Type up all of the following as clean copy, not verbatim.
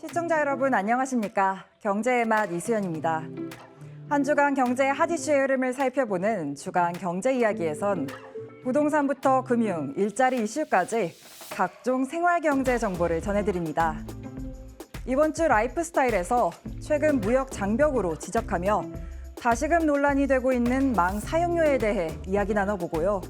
시청자 여러분 안녕하십니까? 경제의 맛 이수연입니다. 한 주간 경제의 핫 이슈의 흐름을 살펴보는 주간 경제 이야기에선 부동산부터 금융, 일자리 이슈까지 각종 생활 경제 정보를 전해드립니다. 이번 주 라이프스타일에서 최근 무역 장벽으로 지적하며 다시금 논란이 되고 있는 망 사용료에 대해 이야기 나눠보고요.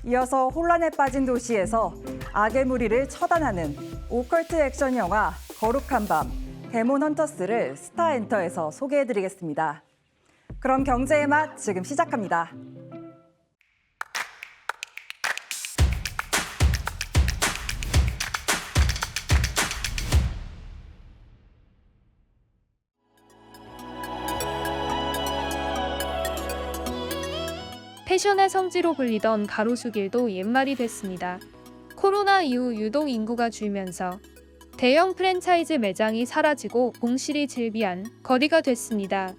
이어서 혼란에 빠진 도시에서 악의 무리를 처단하는 오컬트 액션 영화 거룩한 밤, 데몬 헌터스를 스타엔터에서 소개해드리겠습니다. 그럼 경제의 맛 지금 시작합니다. 패션의 성지로 불리던 가로수길도 옛말이 됐습니다. 코로나 이후 유동 인구가 줄면서 대형 프랜차이즈 매장이 사라지고 공실이 즐비한 거리가 됐습니다.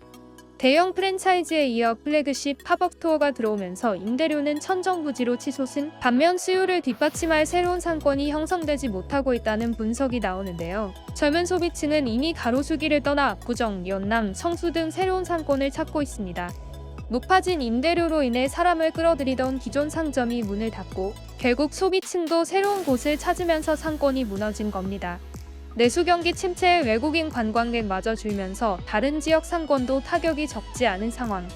대형 프랜차이즈에 이어 플래그십 팝업 투어가 들어오면서 임대료는 천정부지로 치솟은 반면 수요를 뒷받침할 새로운 상권이 형성되지 못하고 있다는 분석이 나오는데요. 젊은 소비층은 이미 가로수길을 떠나 압구정, 연남, 성수 등 새로운 상권을 찾고 있습니다. 높아진 임대료로 인해 사람을 끌어들이던 기존 상점이 문을 닫고 결국 소비층도 새로운 곳을 찾으면서 상권이 무너진 겁니다. 내수 경기 침체에 외국인 관광객마저 줄면서 다른 지역 상권도 타격이 적지 않은 상황.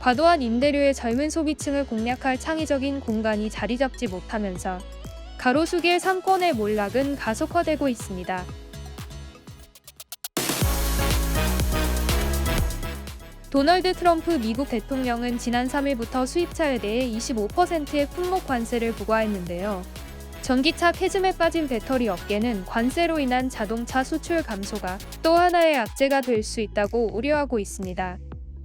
과도한 임대료에 젊은 소비층을 공략할 창의적인 공간이 자리 잡지 못하면서 가로수길 상권의 몰락은 가속화되고 있습니다. 도널드 트럼프 미국 대통령은 지난 3일부터 수입차에 대해 25%의 품목 관세를 부과했는데요. 전기차 캐즘에 빠진 배터리 업계는 관세로 인한 자동차 수출 감소가 또 하나의 악재가 될 수 있다고 우려하고 있습니다.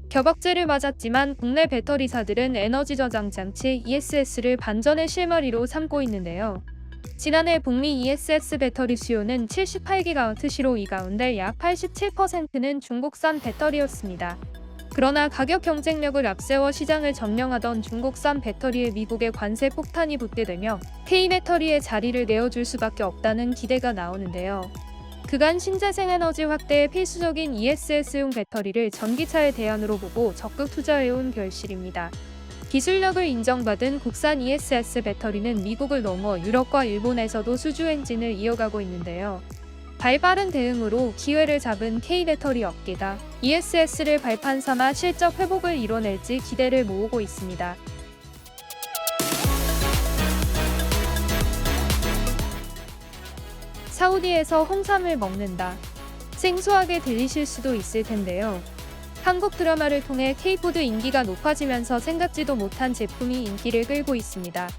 겹악재를 맞았지만 국내 배터리사들은 에너지 저장 장치 ESS를 반전의 실마리로 삼고 있는데요. 지난해 북미 ESS 배터리 수요는 78GW시로 이 가운데 약 87%는 중국산 배터리였습니다. 그러나 가격 경쟁력을 앞세워 시장을 점령하던 중국산 배터리에 미국의 관세 폭탄이 붙게 되며 K배터리의 자리를 내어줄 수밖에 없다는 기대가 나오는데요. 그간 신재생 에너지 확대에 필수적인 ESS용 배터리를 전기차의 대안으로 보고 적극 투자해온 결실입니다. 기술력을 인정받은 국산 ESS 배터리는 미국을 넘어 유럽과 일본에서도 수주 행진을 이어가고 있는데요. 발빠른 대응으로 기회를 잡은 K배터리 업계가 ESS를 발판 삼아 실적 회복을 이뤄낼지 기대를 모으고 있습니다. 사우디에서 홍삼을 먹는다. 생소하게 들리실 수도 있을 텐데요. 한국 드라마를 통해 K푸드 인기가 높아지면서 생각지도 못한 제품이 인기를 끌고 있습니다.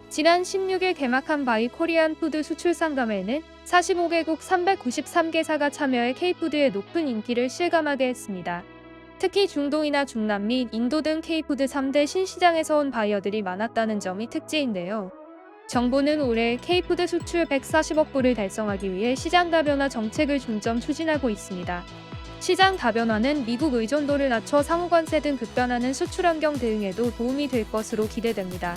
지난 16일 개막한 바이 코리안 푸드 수출 상점에는 45개국 393개사가 참여해 K푸드의 높은 인기를 실감하게 했습니다. 특히 중동이나 중남 및 인도 등 K푸드 3대 신시장에서 온 바이어들이 많았다는 점이 특징인데요. 정부는 올해 K푸드 수출 140억 불을 달성하기 위해 시장 다변화 정책을 중점 추진하고 있습니다. 시장 다변화는 미국 의존도를 낮춰 상호관세 등 급변하는 수출 환경 대응에도 도움이 될 것으로 기대됩니다.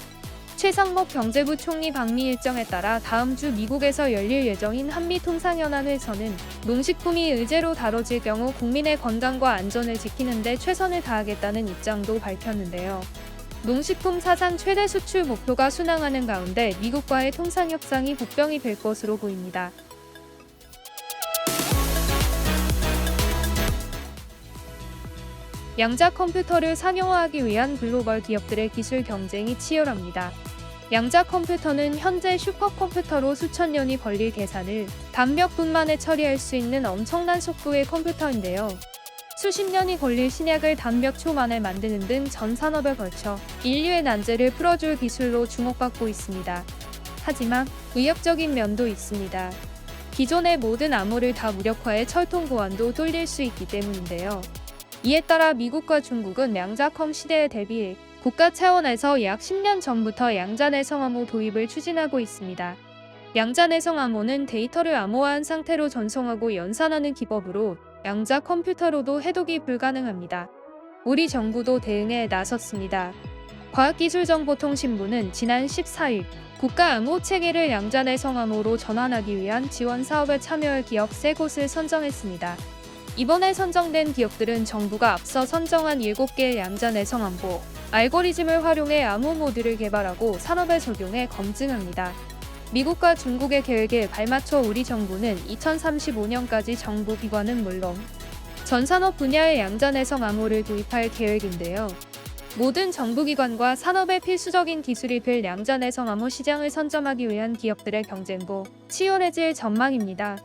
최상목 경제부 총리 방미 일정에 따라 다음 주 미국에서 열릴 예정인 한미통상연합에서는 농식품이 의제로 다뤄질 경우 국민의 건강과 안전을 지키는 데 최선을 다하겠다는 입장도 밝혔는데요. 농식품 사상 최대 수출 목표가 순항하는 가운데 미국과의 통상 협상이 복병이 될 것으로 보입니다. 양자 컴퓨터를 상용화하기 위한 글로벌 기업들의 기술 경쟁이 치열합니다. 양자 컴퓨터는 현재 슈퍼컴퓨터로 수천 년이 걸릴 계산을 단 몇 분 만에 처리할 수 있는 엄청난 속도의 컴퓨터인데요. 수십 년이 걸릴 신약을 단 몇 초 만에 만드는 등 전 산업에 걸쳐 인류의 난제를 풀어줄 기술로 주목받고 있습니다. 하지만 위협적인 면도 있습니다. 기존의 모든 암호를 다 무력화해 철통 보안도 뚫릴 수 있기 때문인데요. 이에 따라 미국과 중국은 양자컴 시대에 대비해 국가 차원에서 약 10년 전부터 양자내성 암호 도입을 추진하고 있습니다. 양자내성 암호는 데이터를 암호화한 상태로 전송하고 연산하는 기법으로 양자 컴퓨터로도 해독이 불가능합니다. 우리 정부도 대응에 나섰습니다. 과학기술정보통신부는 지난 14일 국가암호 체계를 양자내성 암호로 전환하기 위한 지원 사업에 참여할 기업 3곳을 선정했습니다. 이번에 선정된 기업들은 정부가 앞서 선정한 7개의 양자내성 암호 알고리즘을 활용해 암호 모듈을 개발하고 산업에 적용해 검증합니다. 미국과 중국의 계획에 발맞춰 우리 정부는 2035년까지 정부 기관은 물론 전 산업 분야의 양자내성 암호를 도입할 계획인데요. 모든 정부기관과 산업의 필수적인 기술이 될 양자내성 암호 시장을 선점하기 위한 기업들의 경쟁도 치열해질 전망입니다.